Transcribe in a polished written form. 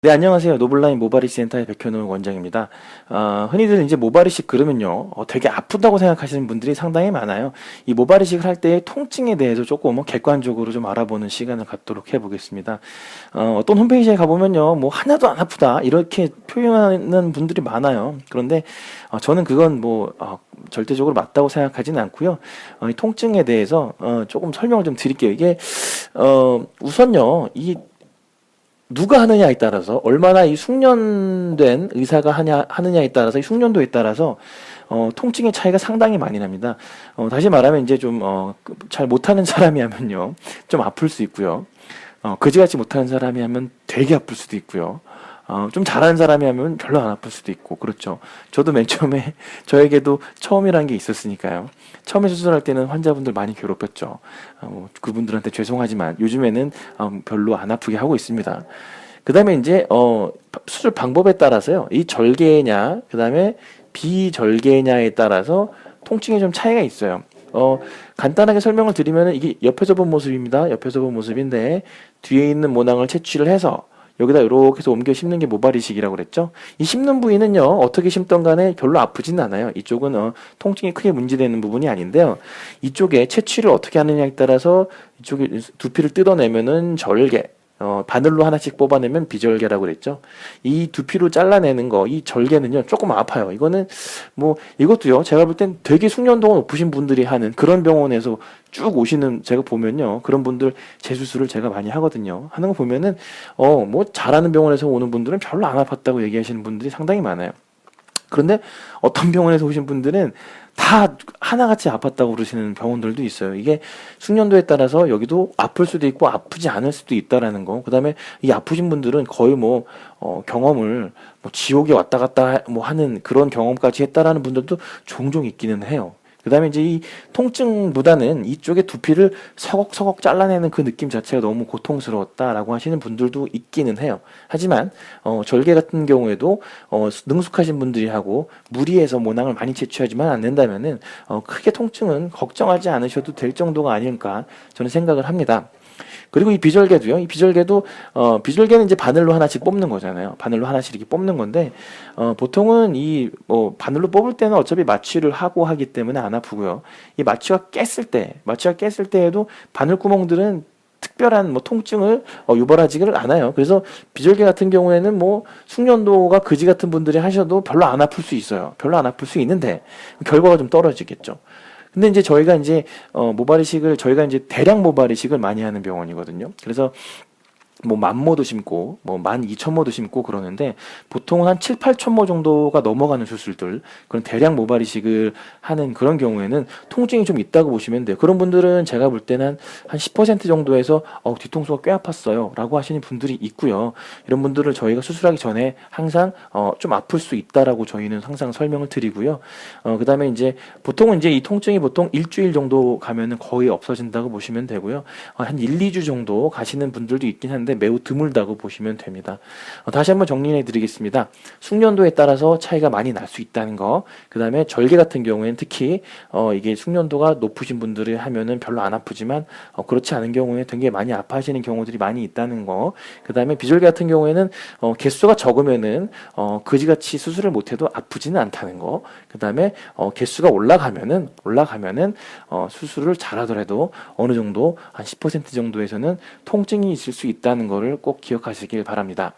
네, 안녕하세요. 노블라인 모발이식 센터의 백현우 원장입니다. 흔히들 이제 모발이식 그러면요, 되게 아프다고 생각하시는 분들이 상당히 많아요. 이 모발이식을 할 때의 통증에 대해서 조금 객관적으로 좀 알아보는 시간을 갖도록 해보겠습니다. 어떤 홈페이지에 가보면요, 뭐 하나도 안 아프다 이렇게 표현하는 분들이 많아요. 그런데 저는 그건 절대적으로 맞다고 생각하지는 않고요. 이 통증에 대해서 조금 설명을 좀 드릴게요. 이게 우선요, 이 누가 하느냐에 따라서 얼마나 이 숙련된 의사가 하느냐에 따라서 이 숙련도에 따라서 통증의 차이가 상당히 많이 납니다. 다시 말하면 이제 좀 잘 못하는 사람이 하면요 좀 아플 수 있고요. 그지같이 못하는 사람이 하면 되게 아플 수도 있고요. 좀 잘하는 사람이 하면 별로 안 아플 수도 있고, 그렇죠. 저도 맨 처음에 저에게도 처음이라는 게 있었으니까요. 처음에 수술할 때는 환자분들 많이 괴롭혔죠. 그분들한테 죄송하지만 요즘에는 별로 안 아프게 하고 있습니다. 그 다음에 이제 수술 방법에 따라서요, 이 절개냐 그 다음에 비절개냐에 따라서 통증에 좀 차이가 있어요. 간단하게 설명을 드리면 이게 옆에서 본 모습입니다. 옆에서 본 모습인데 뒤에 있는 모낭을 채취를 해서 여기다 이렇게 해서 옮겨 심는 게 모발이식이라고 그랬죠. 이 심는 부위는요, 어떻게 심던 간에 별로 아프진 않아요. 이쪽은 통증이 크게 문제되는 부분이 아닌데요. 이쪽에 채취를 어떻게 하느냐에 따라서 이쪽에 두피를 뜯어내면은 절개, 바늘로 하나씩 뽑아내면 비절개라고 그랬죠. 이 두피로 잘라내는 거, 이 절개는요, 조금 아파요. 이거는 이것도요, 제가 볼 땐 되게 숙련도가 높으신 분들이 하는 그런 병원에서 쭉 오시는, 제가 보면요, 그런 분들 재수술을 제가 많이 하거든요. 하는 거 보면은 잘하는 병원에서 오는 분들은 별로 안 아팠다고 얘기하시는 분들이 상당히 많아요. 그런데 어떤 병원에서 오신 분들은 다 하나같이 아팠다고 그러시는 병원들도 있어요. 이게 숙련도에 따라서 여기도 아플 수도 있고 아프지 않을 수도 있다라는 거. 그다음에 이 아프신 분들은 거의 경험을 지옥에 왔다 갔다 하는 그런 경험까지 했다라는 분들도 종종 있기는 해요. 그 다음에 이제 이 통증보다는 이쪽에 두피를 서걱서걱 잘라내는 그 느낌 자체가 너무 고통스러웠다라고 하시는 분들도 있기는 해요. 하지만 절개 같은 경우에도 능숙하신 분들이 하고 무리해서 모낭을 많이 채취하지만 않는다면은 크게 통증은 걱정하지 않으셔도 될 정도가 아닐까 저는 생각을 합니다. 그리고 이 비절개도요. 이 비절개는 이제 바늘로 하나씩 뽑는 거잖아요. 바늘로 하나씩 이렇게 뽑는 건데, 보통은 바늘로 뽑을 때는 어차피 마취를 하고 하기 때문에 안 아프고요. 이 마취가 깼을 때에도 바늘 구멍들은 특별한 통증을 유발하지를 않아요. 그래서 비절개 같은 경우에는 숙련도가 그지 같은 분들이 하셔도 별로 안 아플 수 있어요. 별로 안 아플 수 있는데 결과가 좀 떨어지겠죠. 근데 이제 저희가 대량 모발이식을 많이 하는 병원이거든요. 그래서 10,000모도 심고 12,000모도 심고 그러는데 보통은 한 7, 8,000모 정도가 넘어가는 수술들, 그런 대량 모발이식을 하는 그런 경우에는 통증이 좀 있다고 보시면 돼요. 그런 분들은 제가 볼 때는 한 10% 정도에서 뒤통수가 꽤 아팠어요 라고 하시는 분들이 있고요. 이런 분들을 저희가 수술하기 전에 항상 좀 아플 수 있다라고 저희는 항상 설명을 드리고요. 그 다음에 보통은 이 통증이 보통 일주일 정도 가면은 거의 없어진다고 보시면 되고요. 한 1, 2주 정도 가시는 분들도 있긴 한데 매우 드물다고 보시면 됩니다. 다시 한번 정리해 드리겠습니다. 숙련도에 따라서 차이가 많이 날 수 있다는 거, 그 다음에 절개 같은 경우에는 특히 이게 숙련도가 높으신 분들이 하면은 별로 안 아프지만 그렇지 않은 경우에 되게 많이 아파하시는 경우들이 많이 있다는 거, 그 다음에 비절개 같은 경우에는 개수가 적으면은 그지같이 수술을 못해도 아프지는 않다는 거, 그 다음에 개수가 올라가면은 수술을 잘하더라도 어느 정도 한 10% 정도에서는 통증이 있을 수 있다는 거를 꼭 기억하시길 바랍니다.